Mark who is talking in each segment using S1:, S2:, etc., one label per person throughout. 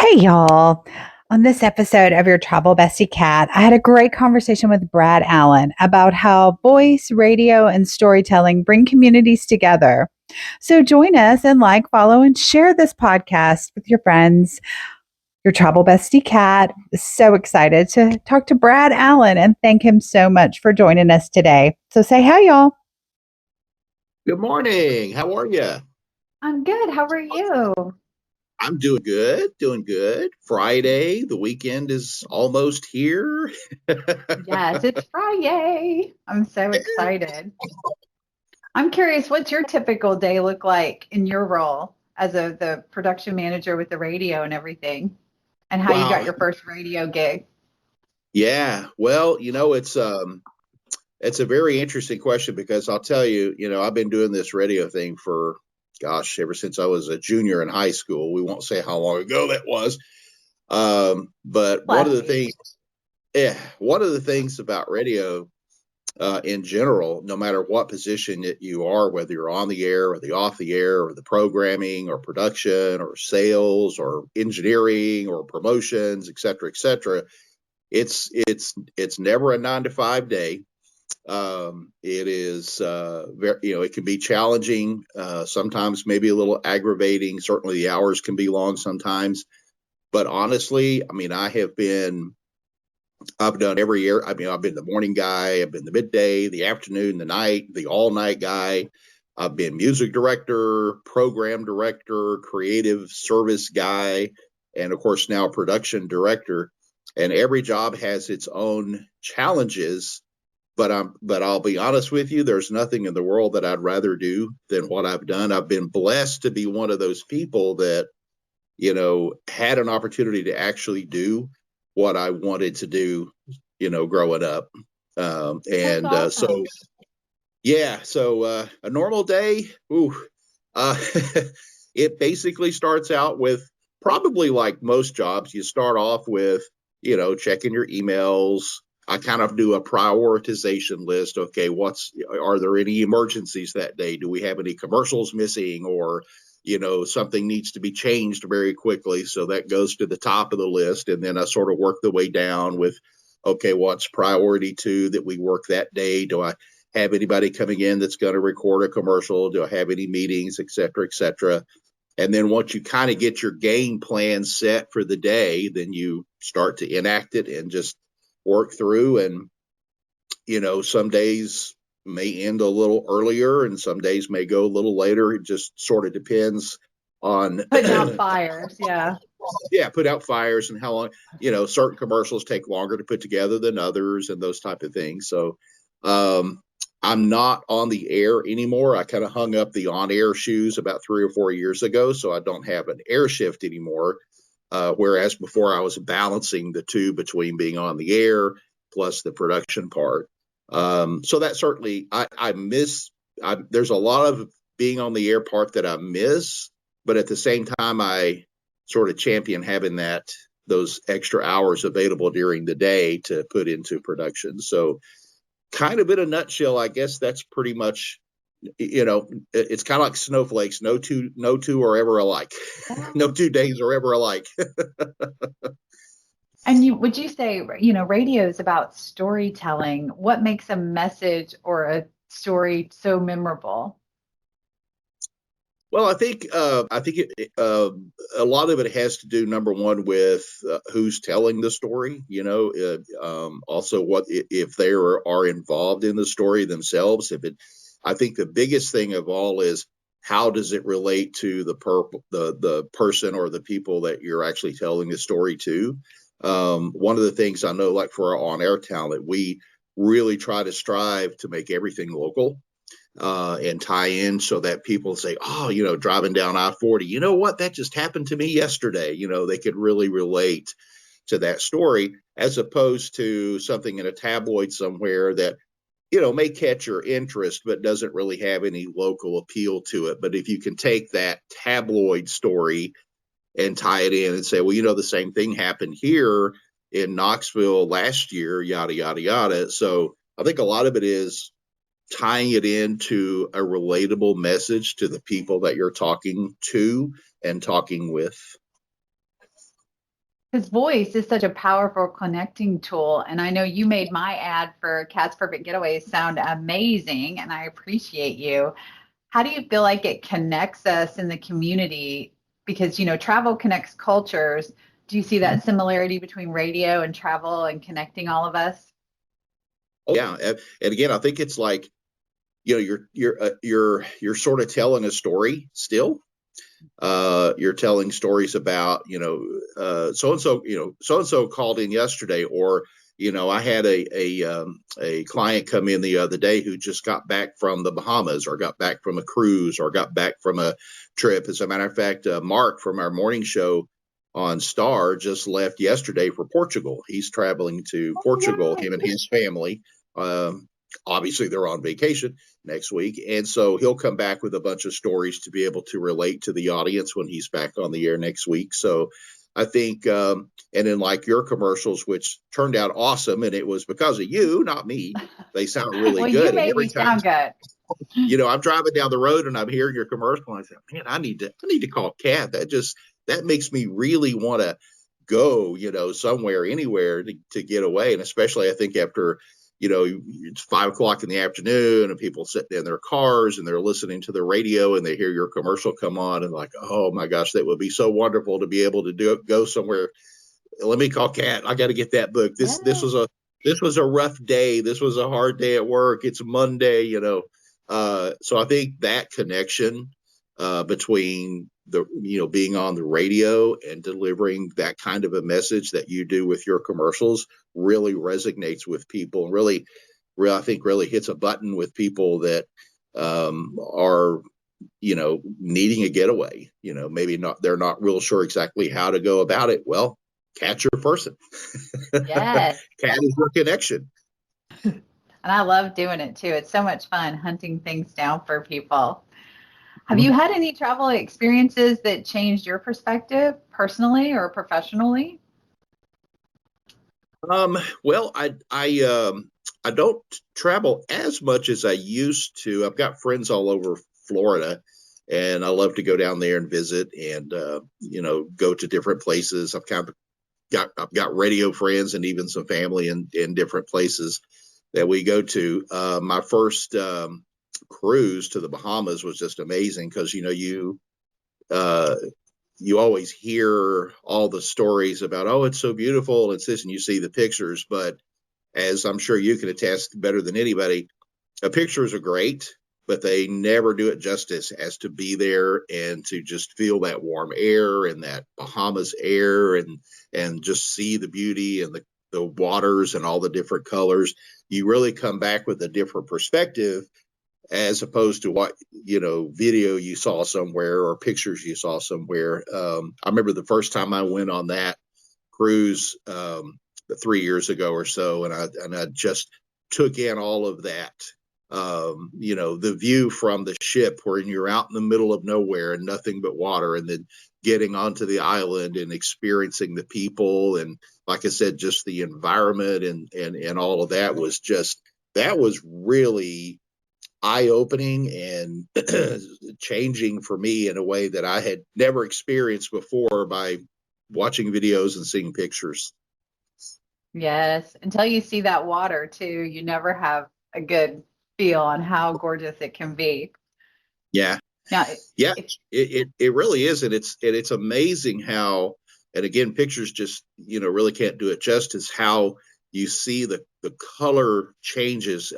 S1: Hey, y'all. On this episode of Your Travel Bestie Kat, I had a great conversation with Brad Allen about how voice, radio, and storytelling bring communities together. So join us and like, follow, and share this podcast with your friends. Your Travel Bestie Kat is so excited to talk to Brad Allen and thank him so much for joining us today. So say hi, y'all.
S2: Good morning. How are you?
S1: I'm good. How are you?
S2: I'm doing good, doing good. Friday, the weekend is almost here.
S1: Yes, it's Friday. I'm so excited. I'm curious, what's your typical day look like in your role as the production manager with the radio and everything, and how you got
S2: Wow.
S1: your first radio gig?
S2: Yeah. Well, it's a very interesting question because I'll tell you, I've been doing this radio thing for ever since I was a junior in high school. We won't say how long ago that was. But
S1: Bless you.
S2: one of the things about radio in general, no matter what position that you are, whether you're on the air or the off the air or the programming or production or sales or engineering or promotions, et cetera, it's never a 9 to 5 day. It is very, it can be challenging, sometimes maybe a little aggravating. Certainly the hours can be long sometimes, but honestly, I mean, I've done every year. I mean, I've been the morning guy, I've been the midday, the afternoon, the night, the all night guy. I've been music director, program director, creative service guy, and of course now production director. And every job has its own challenges. But I'll be honest with you, there's nothing in the world that I'd rather do than what I've done. I've been blessed to be one of those people that had an opportunity to actually do what I wanted to do, growing up.
S1: That's
S2: And
S1: awesome.
S2: yeah, so a normal day, uh, it basically starts out with probably like most jobs, you start off with, checking your emails. I kind of do a prioritization list. Okay, are there any emergencies that day? Do we have any commercials missing, or something needs to be changed very quickly? So that goes to the top of the list. And then I sort of work the way down with, okay, what's priority two that we work that day? Do I have anybody coming in that's going to record a commercial? Do I have any meetings, et cetera, et cetera? And then once you kind of get your game plan set for the day, then you start to enact it and just work through. And, some days may end a little earlier and some days may go a little later. It just sort of depends on,
S1: Putting out fires, yeah.
S2: yeah, put out fires and how long, certain commercials take longer to put together than others and those type of things. So, I'm not on the air anymore. I kind of hung up the on-air shoes about 3 or 4 years ago, so I don't have an air shift anymore. Whereas before I was balancing the two between being on the air plus the production part. So that certainly I miss. There's a lot of being on the air part that I miss, but at the same time I sort of champion having those extra hours available during the day to put into production. So kind of in a nutshell, I guess that's pretty much, it's kind of like snowflakes. No two are ever alike. No
S1: Yeah.
S2: 2 days are ever alike.
S1: And would you say, radio is about storytelling? What makes a message or a story so memorable?
S2: Well, a lot of it has to do, number one, with who's telling the story. Also what if they are involved in the story themselves. I think the biggest thing of all is how does it relate to the person or the people that you're actually telling the story to. One of the things I know, like for our on-air talent, we really try to strive to make everything local and tie in so that people say, oh, driving down I-40, you know what, that just happened to me yesterday. They could really relate to that story as opposed to something in a tabloid somewhere that, may catch your interest, but doesn't really have any local appeal to it. But if you can take that tabloid story and tie it in and say, well, the same thing happened here in Knoxville last year, yada, yada, yada. So I think a lot of it is tying it into a relatable message to the people that you're talking to and talking with.
S1: Because voice is such a powerful connecting tool. And I know you made my ad for Cat's Perfect Getaways sound amazing, and I appreciate you. How do you feel like it connects us in the community? Because, travel connects cultures. Do you see that similarity between radio and travel and connecting all of us?
S2: Oh, yeah, and again, I think it's like, you're sort of telling a story still. You're telling stories about, so and so, so and so called in yesterday, or I had a client come in the other day who just got back from the Bahamas, or got back from a cruise, or got back from a trip. As a matter of fact, Mark from our morning show on Star just left yesterday for Portugal. He's traveling to Portugal, him and his family. Um, Obviously, they're on vacation next week, and so he'll come back with a bunch of stories to be able to relate to the audience when he's back on the air next week. So I think, and then like your commercials, which turned out awesome, and it was because of you, not me. They sound really
S1: Well, you
S2: good, and
S1: made
S2: every
S1: me
S2: time,
S1: sound good.
S2: I'm driving down the road and I'm hearing your commercial, and I said, man, I need to call Kat. That makes me really want to go, somewhere, anywhere to get away. And especially I think after, it's 5 o'clock in the afternoon and people sitting in their cars and they're listening to the radio and they hear your commercial come on and like, oh my gosh, that would be so wonderful to be able to go somewhere. Let me call Kat. I got to get that book.
S1: Yeah.
S2: This was a rough day. This was a hard day at work. It's Monday, so I think that connection between the being on the radio and delivering that kind of a message that you do with your commercials really resonates with people, and really I think really hits a button with people that are needing a getaway. Maybe not, they're not real sure exactly how to go about it. Well, Kat's your person.
S1: Yes.
S2: Kat is your connection.
S1: And I love doing it too. It's so much fun hunting things down for people. Have you had any travel experiences that changed your perspective personally or professionally?
S2: Well, I don't travel as much as I used to. I've got friends all over Florida, and I love to go down there and visit, and go to different places. I've got radio friends and even some family in different places that we go to. My first cruise to the Bahamas was just amazing because uh, you always hear all the stories about, oh, it's so beautiful, it's this, and you see the pictures. But as I'm sure you can attest better than anybody, pictures are great, but they never do it justice as to be there and to just feel that warm air and that Bahamas air, and just see the beauty and the waters and all the different colors. You really come back with a different perspective as opposed to what video you saw somewhere or pictures you saw somewhere. I remember the first time I went on that cruise 3 years ago or so, and I just took in all of that. The view from the ship where you're out in the middle of nowhere and nothing but water, and then getting onto the island and experiencing the people, and like I said, just the environment and all of that was just, that was really eye opening and changing for me in a way that I had never experienced before by watching videos and seeing pictures.
S1: Yes. Until you see that water too, you never have a good feel on how gorgeous it can be.
S2: Yeah.
S1: Now,
S2: Yeah.
S1: if
S2: It really is. And it's amazing how, and again, pictures just, really can't do it justice, how you see the color changes.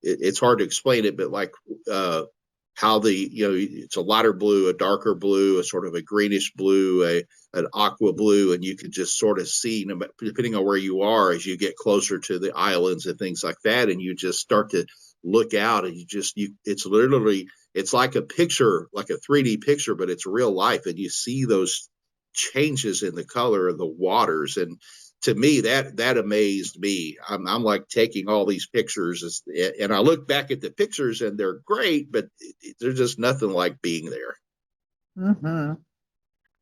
S2: It's hard to explain it, but like how it's a lighter blue, a darker blue, a sort of a greenish blue, an aqua blue, and you can just sort of see, depending on where you are, as you get closer to the islands and things like that, and you just start to look out, and it's literally, it's like a picture, like a 3D picture, but it's real life, and you see those changes in the color of the waters. And to me, that amazed me. I'm like taking all these pictures, and I look back at the pictures and they're great, but there's just nothing like being there.
S1: hmm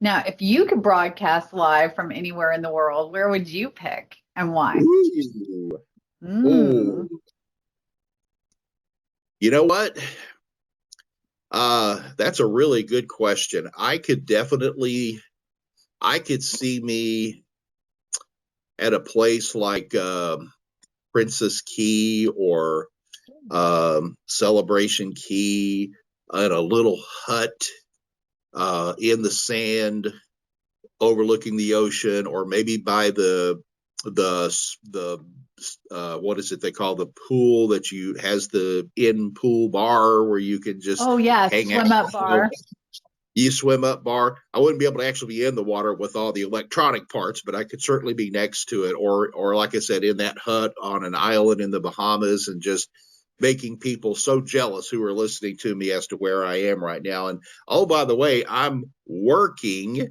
S1: Now, if you could broadcast live from anywhere in the world, where would you pick and why?
S2: Ooh. Oh,
S1: Mm.
S2: you know what? That's a really good question. I could definitely. I could see me at a place like Princess Key or Celebration Key, in a little hut in the sand overlooking the ocean, or maybe by the what is it they call the pool that you has the in pool bar where you can just
S1: Oh, yeah,
S2: hang out.
S1: swim up bar.
S2: You swim up bar. I wouldn't be able to actually be in the water with all the electronic parts, but I could certainly be next to it, or like I said, in that hut on an island in the Bahamas, and just making people so jealous who are listening to me as to where I am right now. And oh, by the way, I'm working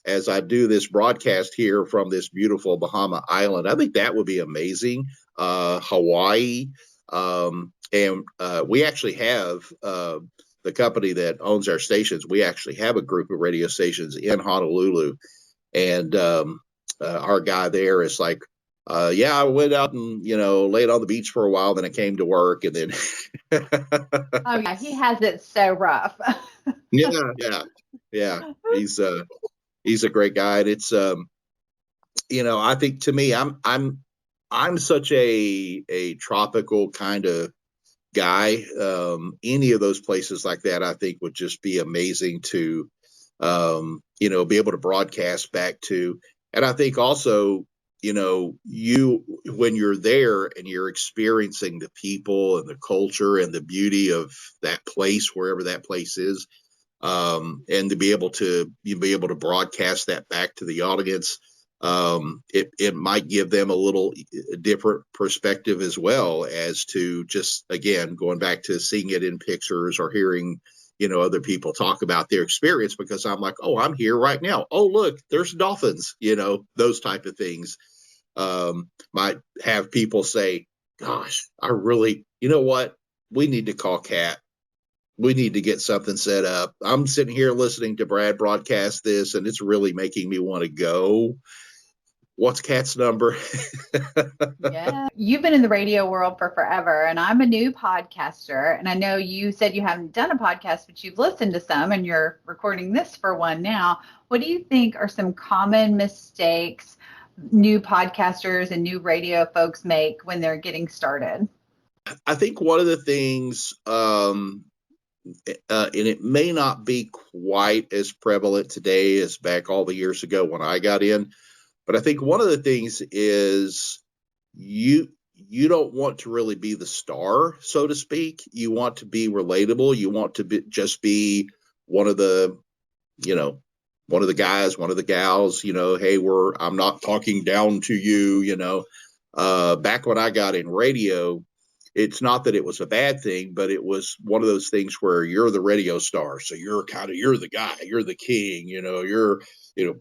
S2: as I do this broadcast here from this beautiful Bahama island. I think that would be amazing. Hawaii, and we actually have the company that owns our stations. We actually have a group of radio stations in Honolulu, and our guy there is like, yeah, I went out and laid on the beach for a while, then I came to work, and then
S1: Oh, yeah, he has it so rough.
S2: yeah, he's a great guy. And it's I think to me, I'm such a tropical kind of guy. Any of those places like that, I think, would just be amazing to, be able to broadcast back to. And I think also, you when you're there and you're experiencing the people and the culture and the beauty of that place, wherever that place is, and to be able to broadcast that back to the audience, it might give them a little different perspective as well, as to just, again, going back to seeing it in pictures or hearing other people talk about their experience, because I'm like, oh, I'm here right now, oh look, there's dolphins, those type of things. Might have people say, gosh, I really, what, we need to call Kat, we need to get something set up. I'm sitting here listening to Brad broadcast this, and it's really making me want to go. What's Kat's number?
S1: Yeah. You've been in the radio world for forever, and I'm a new podcaster. And I know you said you haven't done a podcast, but you've listened to some and you're recording this for one now. What do you think are some common mistakes new podcasters and new radio folks make when they're getting started?
S2: I think one of the things, and it may not be quite as prevalent today as back all the years ago when I got in, but I think one of the things is you don't want to really be the star, so to speak. You want to be relatable. You want to just be one of the, one of the guys, one of the gals. Hey, I'm not talking down to you. Back when I got in radio, it's not that it was a bad thing, but it was one of those things where you're the radio star. So you're the guy, you're the king, you're,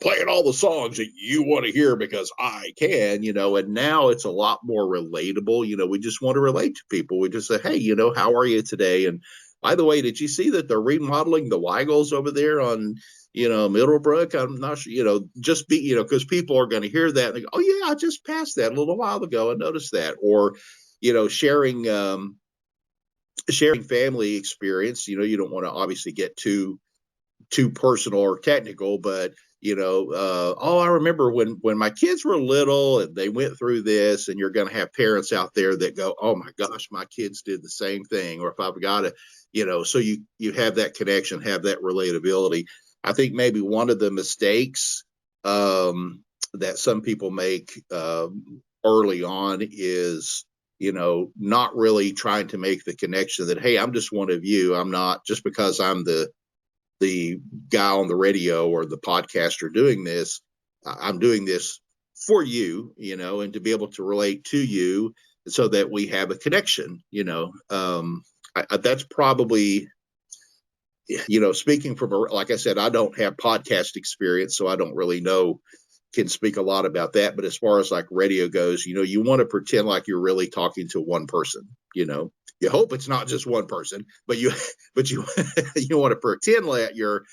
S2: playing all the songs that you want to hear because I can, and now it's a lot more relatable. We just want to relate to people. We just say, hey, how are you today? And by the way, did you see that they're remodeling the Weigels over there on, Middlebrook? I'm not sure, just be, because people are going to hear that and they go, oh yeah, I just passed that a little while ago and noticed that. Or, sharing family experience. You don't want to obviously get too personal or technical, but oh, I remember when my kids were little and they went through this. And you're going to have parents out there that go, oh my gosh, my kids did the same thing. Or if I've got to, so you have that connection, have that relatability. I think maybe one of the mistakes that some people make early on is, not really trying to make the connection that, hey, I'm just one of you. I'm not, just because I'm the guy on the radio or the podcaster doing this, I'm doing this for you, and to be able to relate to you so that we have a connection. That's probably, speaking from, like I said, I don't have podcast experience, so I don't really can speak a lot about that. But as far as like radio goes, you want to pretend like you're really talking to one person. You hope it's not just one person, but you you want to pretend like you're.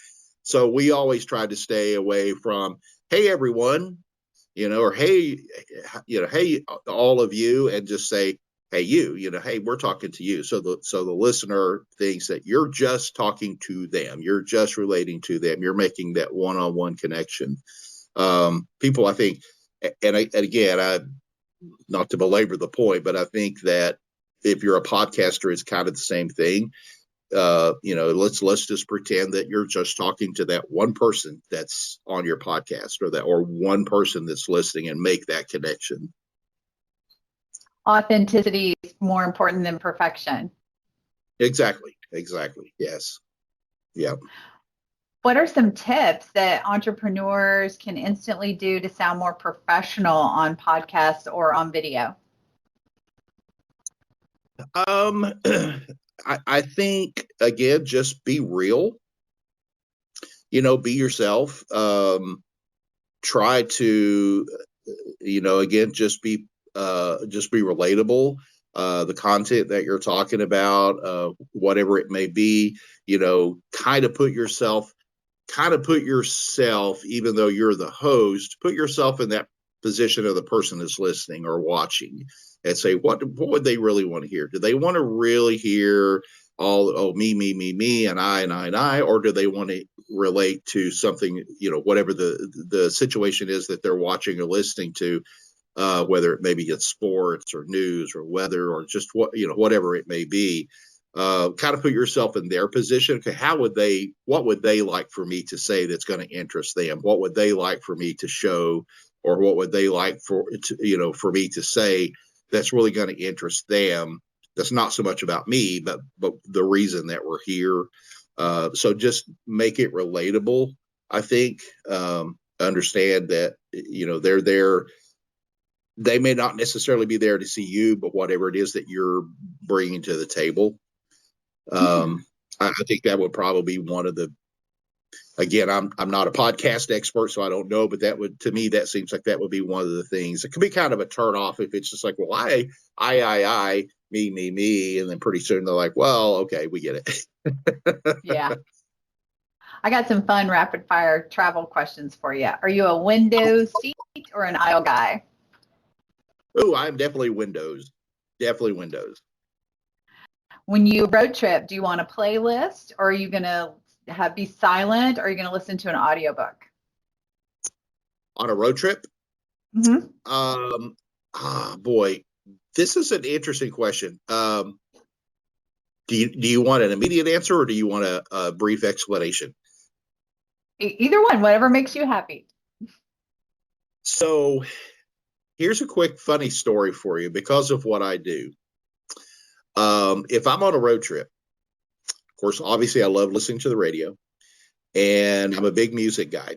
S2: So we always try to stay away from, hey everyone, or hey, hey all of you, and just say, hey you, hey, we're talking to you. So the listener thinks that you're just talking to them, you're just relating to them, you're making that one-on-one connection. People, I think, and again, not to belabor the point, but I think that if you're a podcaster, it's kind of the same thing. Let's just pretend that you're just talking to that one person that's on your podcast, or one person that's listening, and make that connection.
S1: Authenticity is more important than perfection.
S2: Exactly. Yes. Yeah.
S1: What are some tips that entrepreneurs can instantly do to sound more professional on podcasts or on video?
S2: I think, again, just be real, be yourself. Try to, again, just be relatable. The content that you're talking about, whatever it may be, kind of put yourself, even though you're the host, put yourself in that position of the person that's listening or watching, and say, what would they really want to hear? Do they want to really hear all, oh, me, and I, or do they want to relate to something, whatever the situation is that they're watching or listening to, whether it maybe it's sports or news or weather or just whatever it may be. Kind of put yourself in their position. Okay, what would they like for me to say that's going to interest them? What would they like for me to show, or what would they like for me to say that's really going to interest them? That's not so much about me, but the reason that we're here. So just make it relatable. I think, understand that they're there. They may not necessarily be there to see you, but whatever it is that you're bringing to the table. I think that would probably be one of the. Again, I'm not a podcast expert, so I don't know, but to me, that seems like that would be one of the things. It could be kind of a turn off if it's just like, well, I, me, and then pretty soon they're like, well, okay, we get
S1: it. Yeah. I got some fun rapid fire travel questions for you. Are you a window seat or an aisle guy?
S2: Oh, I'm definitely windows. Definitely windows.
S1: When you road trip, do you want a playlist, or are you going to be silent, or are you going to listen to an audiobook?
S2: On a road trip?
S1: Mm-hmm.
S2: Boy, this is an interesting question. Do you want an immediate answer, or do you want a brief explanation?
S1: Either one, whatever makes you happy.
S2: So here's a quick funny story for you because of what I do. If I'm on a road trip, of course, obviously I love listening to the radio, and I'm a big music guy,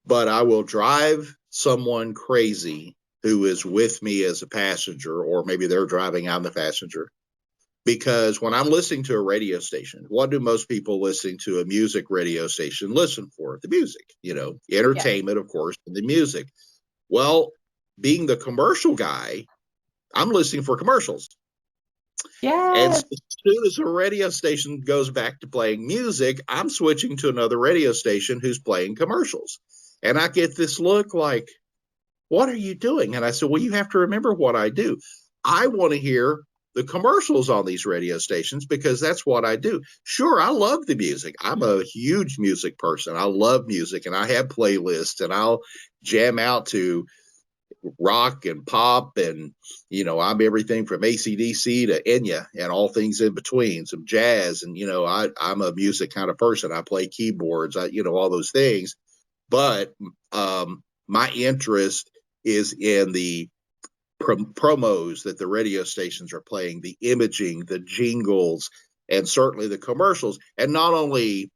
S2: but I will drive someone crazy who is with me as a passenger, or maybe they're driving, I'm the passenger. Because when I'm listening to a radio station, what do most people listening to a music radio station listen for? The music, entertainment, of course, and the music. Well, being the commercial guy, I'm listening for commercials.
S1: Yeah.
S2: And as soon as a radio station goes back to playing music, I'm switching to another radio station who's playing commercials. And I get this look like, what are you doing? And I said, well, you have to remember what I do. I want to hear the commercials on these radio stations because that's what I do. Sure, I love the music. I'm a huge music person. I love music, and I have playlists, and I'll jam out to rock and pop, and I'm everything from AC/DC to Enya and all things in between, some jazz, and I'm a music kind of person. I play keyboards, all those things. But my interest is in the promos that the radio stations are playing, the imaging, the jingles, and certainly the commercials. And not only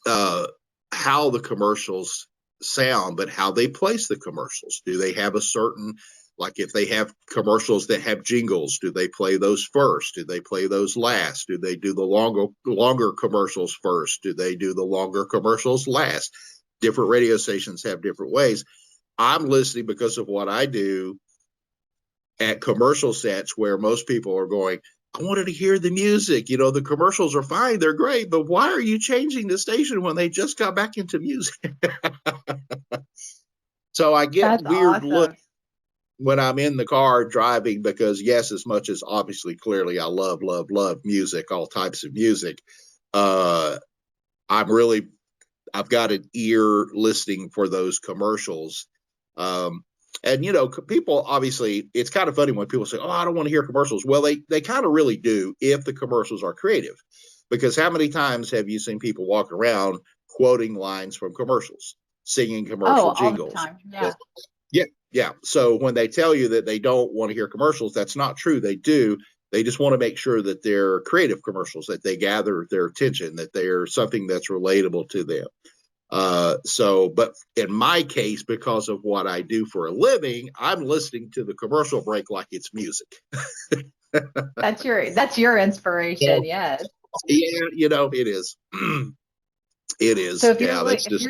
S2: how the commercials sound, but how they place the commercials. Do they have a certain, like if they have commercials that have jingles, do they play those first? Do they play those last? Do they do the longer commercials first? Do they do the longer commercials last? Different radio stations have different ways. I'm listening because of what I do at commercial sets where most people are going, I wanted to hear the music. The commercials are fine. They're great. But why are you changing the station when they just got back into music? So I get
S1: That's
S2: weird
S1: awesome.
S2: looks when I'm in the car driving because, yes, as much as obviously, clearly, I love, love, love music, all types of music. I'm really I've got an ear listening for those commercials. Um, and people, obviously, it's kind of funny when people say, "Oh, I don't want to hear commercials." Well, they kind of really do if the commercials are creative, because how many times have you seen people walk around quoting lines from commercials, singing
S1: Oh,
S2: commercial
S1: all the
S2: jingles?
S1: time. Yeah.
S2: Yeah, yeah. So when they tell you that they don't want to hear commercials, that's not true. They do. They just want to make sure that they're creative commercials, that they gather their attention, that they're something that's relatable to them. But in my case, because of what I do for a living, I'm listening to the commercial break like it's music.
S1: That's your inspiration.
S2: So,
S1: Yes.
S2: yeah, it is. It
S1: So
S2: is. Yeah, that's just.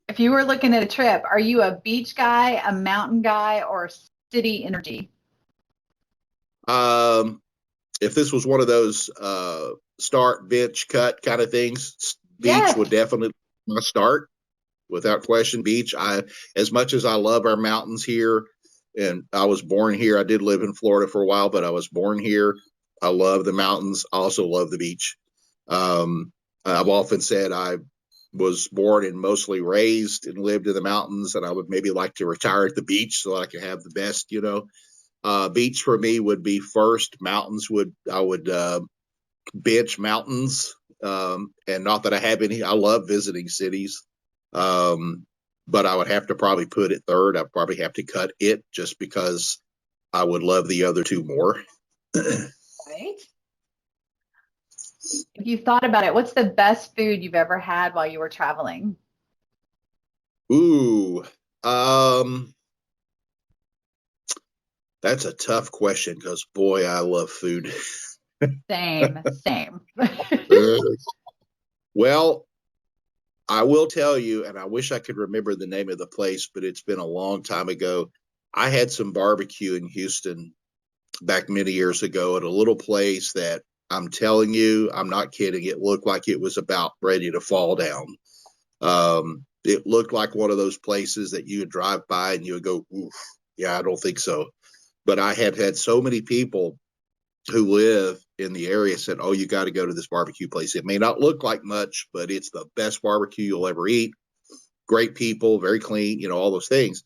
S1: if you were looking at a trip, are you a beach guy, a mountain guy, or city energy?
S2: Um, if this was one of those start, bench, cut kind of things, beach would
S1: Yes.
S2: definitely my start without question. Beach. As much as I love our mountains here, and I was born here. I did live in Florida for a while, but I was born here. I love the mountains. I also love the beach. Um, I've often said I was born and mostly raised and lived in the mountains, and I would maybe like to retire at the beach so I can have the best. Beach for me would be first. Mountains would I would bench mountains, and not that I have any. I love visiting cities, um, but I would have to probably put it third. I'd probably have to cut it just because I would love the other two more.
S1: Right. If you thought about it, what's the best food you've ever had while you were traveling?
S2: Ooh, um, that's a tough question because boy, I love food.
S1: Same, same.
S2: Well, I will tell you, and I wish I could remember the name of the place, but it's been a long time ago. I had some barbecue in Houston back many years ago at a little place that I'm telling you, I'm not kidding. It looked like it was about ready to fall down. It looked like one of those places that you would drive by and you would go, oof, yeah, I don't think so. But I have had so many people who live in the area said, "Oh, you got to go to this barbecue place. It may not look like much, but it's the best barbecue you'll ever eat. Great people, very clean, all those things."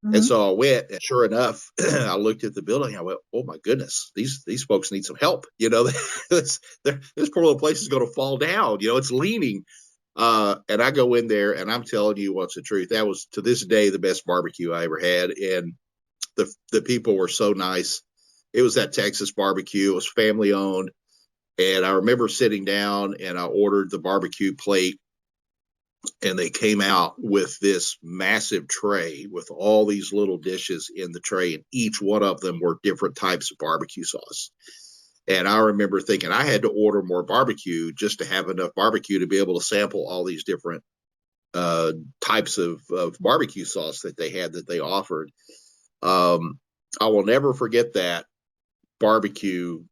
S2: And
S1: Mhm.
S2: so I went, and sure enough, I looked at the building. I went, "Oh my goodness, these folks need some help. This poor little place is going to fall down. It's leaning." And I go in there, and I'm telling you what's the truth. That was to this day the best barbecue I ever had, and the people were so nice. It was that Texas barbecue. It was family owned, and I remember sitting down and I ordered the barbecue plate, and they came out with this massive tray with all these little dishes in the tray, and each one of them were different types of barbecue sauce. And I remember thinking I had to order more barbecue just to have enough barbecue to be able to sample all these different uh, types of barbecue sauce that they had that they offered. Um, I will never forget that barbecue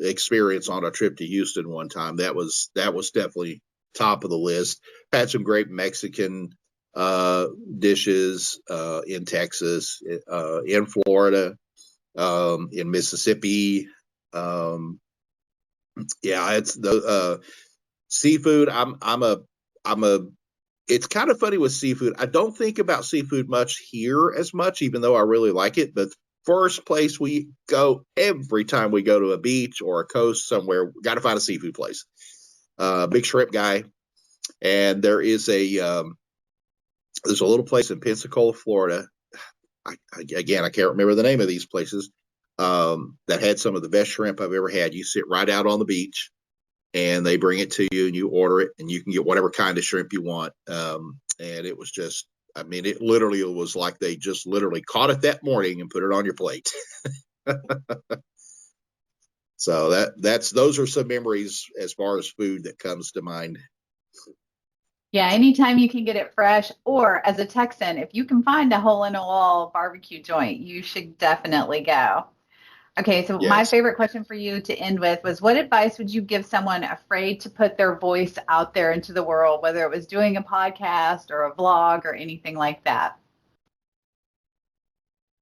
S2: experience on a trip to Houston one time. That was definitely top of the list. Had some great Mexican uh, dishes in Texas, in Florida, in Mississippi. Um, yeah, it's the seafood. I'm a. It's kind of funny with seafood. I don't think about seafood much here as much, even though I really like it. But first place we go every time we go to a beach or a coast somewhere, got to find a seafood place. Big shrimp guy, and there's a little place in Pensacola, Florida. Again, I can't remember the name of these places. That had some of the best shrimp I've ever had. You sit right out on the beach, and they bring it to you, and you order it, and you can get whatever kind of shrimp you want. And it was just, I mean, it literally was like they just literally caught it that morning and put it on your plate. So those are some memories as far as food that comes to mind.
S1: Yeah, anytime you can get it fresh, or as a Texan, if you can find a hole in a wall barbecue joint, you should definitely go. Okay, so my
S2: Yes.
S1: favorite question for you to end with was, what advice would you give someone afraid to put their voice out there into the world, whether it was doing a podcast or a vlog or anything like that?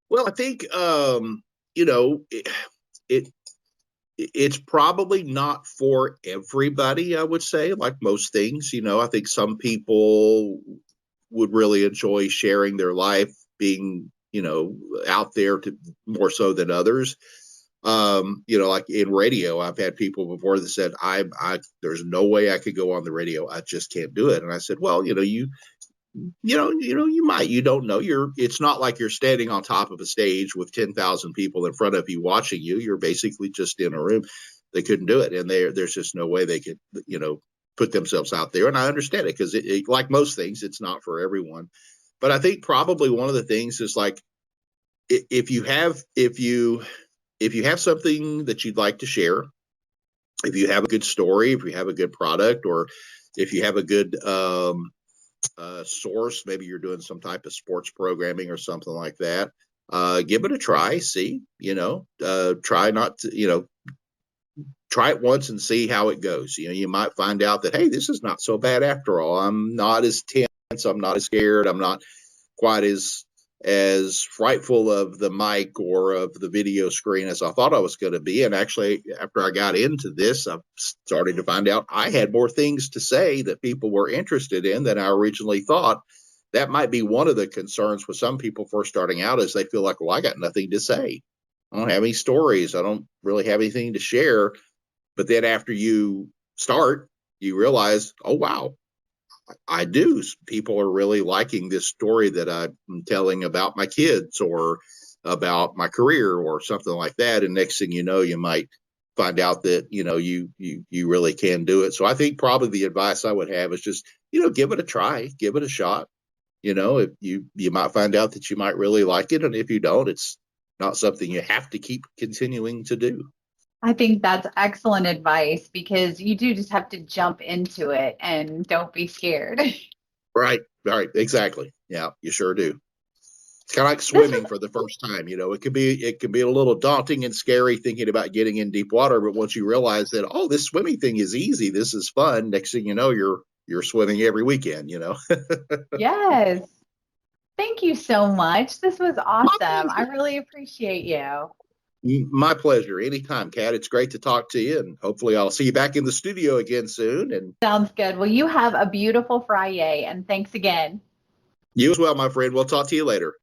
S2: Well, I think you know it, it it's probably not for everybody, I would say, like most things. I think some people would really enjoy sharing their life, being, out there to more so than others. Like in radio, I've had people before that said, there's no way I could go on the radio. I just can't do it. And I said, well, you might, you don't know. It's not like you're standing on top of a stage with 10,000 people in front of you watching you. You're basically just in a room. They couldn't do it. And there's just no way they could, put themselves out there. And I understand it because like most things, it's not for everyone. But I think probably one of the things is like, if you have something that you'd like to share, if you have a good story, if you have a good product, or if you have a good, source, maybe you're doing some type of sports programming or something like that, give it a try. See, try not to, try it once and see how it goes. You might find out that, hey, this is not so bad after all. I'm not as tense, I'm not as scared, I'm not quite as frightful of the mic or of the video screen as I thought I was going to be. And actually, after I got into this, I started to find out I had more things to say that people were interested in than I originally thought. That might be one of the concerns with some people first starting out, is they feel like, well, I got nothing to say. I don't have any stories. I don't really have anything to share. But then after you start, you realize, oh, wow, I do. People are really liking this story that I'm telling about my kids or about my career or something like that. And next thing you know, you might find out that, you really can do it. So I think probably the advice I would have is just, give it a try, give it a shot. If you might find out that you might really like it. And if you don't, it's not something you have to keep continuing to do.
S1: I think that's excellent advice because you do just have to jump into it and don't be scared.
S2: Right. Right. Exactly. Yeah, you sure do. It's kind of like
S1: This was
S2: swimming for the first time. It can be a little daunting and scary thinking about getting in deep water, but once you realize that, oh, this swimming thing is easy, this is fun. Next thing you know, you're swimming every weekend.
S1: Yes. Thank you so much. This was
S2: My
S1: awesome. I
S2: pleasure.
S1: really appreciate you.
S2: My pleasure. Anytime, Kat. It's great to talk to you, and hopefully I'll see you back in the studio again soon. And
S1: Sounds good. Well, you have a beautiful Friday and thanks again.
S2: you as well, my friend. We'll talk to you later.